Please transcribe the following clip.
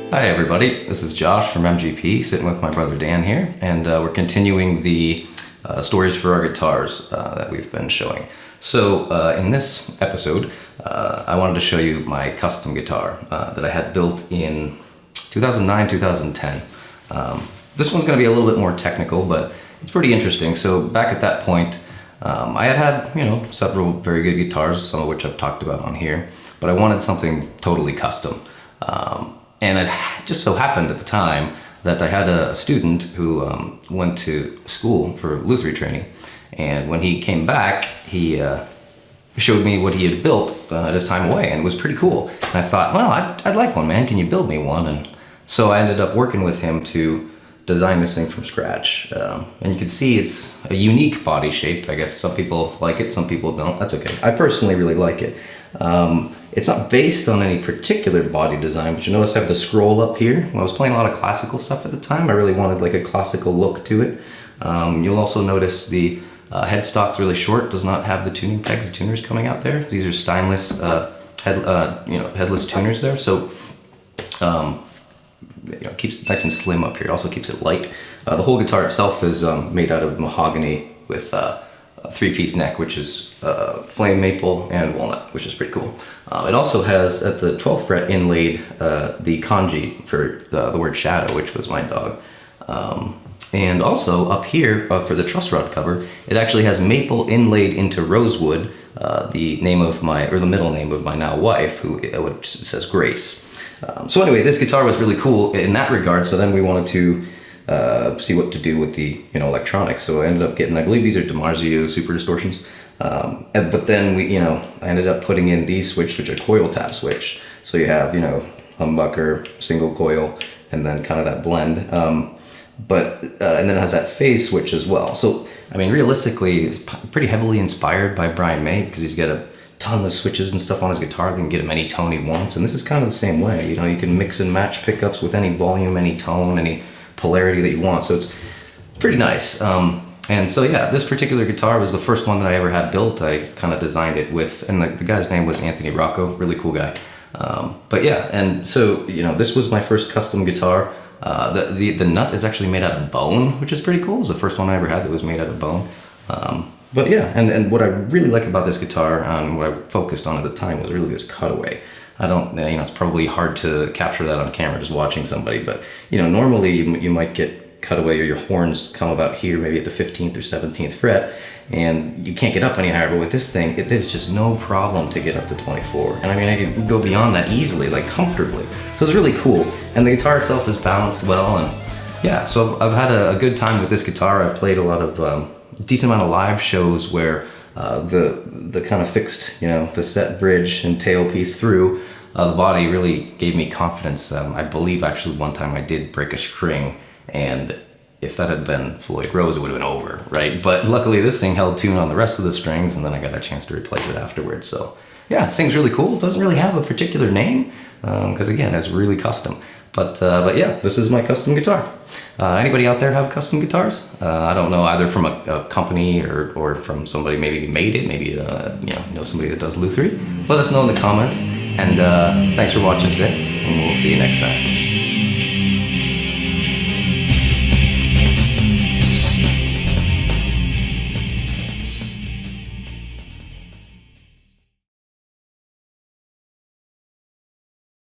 Hi everybody, this is Josh from MGP, sitting with my brother Dan here, and we're continuing the stories for our guitars that we've been showing. So in this episode, I wanted to show you my custom guitar that I had built in 2009, 2010. This one's going to be a little bit more technical, but it's pretty interesting. So back at that point, I had several very good guitars, some of which I've talked about on here, but I wanted something totally custom. And it just so happened at the time that I had a student who went to school for lutherie training, and when he came back, he showed me what he had built at his time away, and it was pretty cool. And I thought, well, I'd like one, man. Can you build me one? And so I ended up working with him to design this thing from scratch. And you can see it's a unique body shape. I guess some people like it, some people don't. That's okay. I personally really like it. It's not based on any particular body design, but you notice I have the scroll up here. When I was playing a lot of classical stuff at the time, I really wanted like a classical look to it. You'll also notice the headstock's really short, does not have the tuning pegs, the tuners coming out there. These are stainless headless tuners there, so it keeps it nice and slim up here. It also keeps it light. The whole guitar itself is made out of mahogany with a three-piece neck, which is flame maple and walnut, which is pretty cool. It also has at the 12th fret inlaid the kanji for the word shadow, which was my dog. And also up here for the truss rod cover, it actually has maple inlaid into rosewood, the name of the middle name of my now wife, who says Grace. So anyway, this guitar was really cool in that regard. So then we wanted to see what to do with the electronics. So I ended up getting, I believe these are DiMarzio Super Distortions. But then I ended up putting in these switches, which are coil tap switch. So you have humbucker, single coil, and then kind of that blend. And then it has that phase switch as well. So I mean, realistically, it's pretty heavily inspired by Brian May, because he's got a ton of switches and stuff on his guitar that can get him any tone he wants. And this is kind of the same way. You can mix and match pickups with any volume, any tone, any polarity that you want. So it's pretty nice. And so yeah, this particular guitar was the first one that I ever had built. I kind of designed it with, and the guy's name was Anthony Rocco, really cool guy. But yeah, and so this was my first custom guitar. The nut is actually made out of bone, which is pretty cool. It was the first one I ever had that was made out of bone. But yeah, and what I really like about this guitar, and what I focused on at the time, was really this cutaway. I don't, it's probably hard to capture that on camera just watching somebody, but normally you might get cutaway, or your horns come about here, maybe at the 15th or 17th fret, and you can't get up any higher. But with this thing, there's just no problem to get up to 24. And I mean, I can go beyond that easily, like comfortably. So it's really cool. And the guitar itself is balanced well, and yeah, so I've had a good time with this guitar. I've played a lot of decent amount of live shows where the kind of fixed, the set bridge and tailpiece through the body really gave me confidence. I believe actually one time I did break a string, and if that had been Floyd Rose, it would have been over, right? But luckily this thing held tune on the rest of the strings, and then I got a chance to replace it afterwards. So yeah, this thing's really cool. It doesn't really have a particular name, because again, it's really custom. But yeah, this is my custom guitar. Anybody out there have custom guitars? I don't know, either from a company or from somebody maybe who made it, maybe somebody that does lutherie. Let us know in the comments, and thanks for watching today, and we'll see you next time.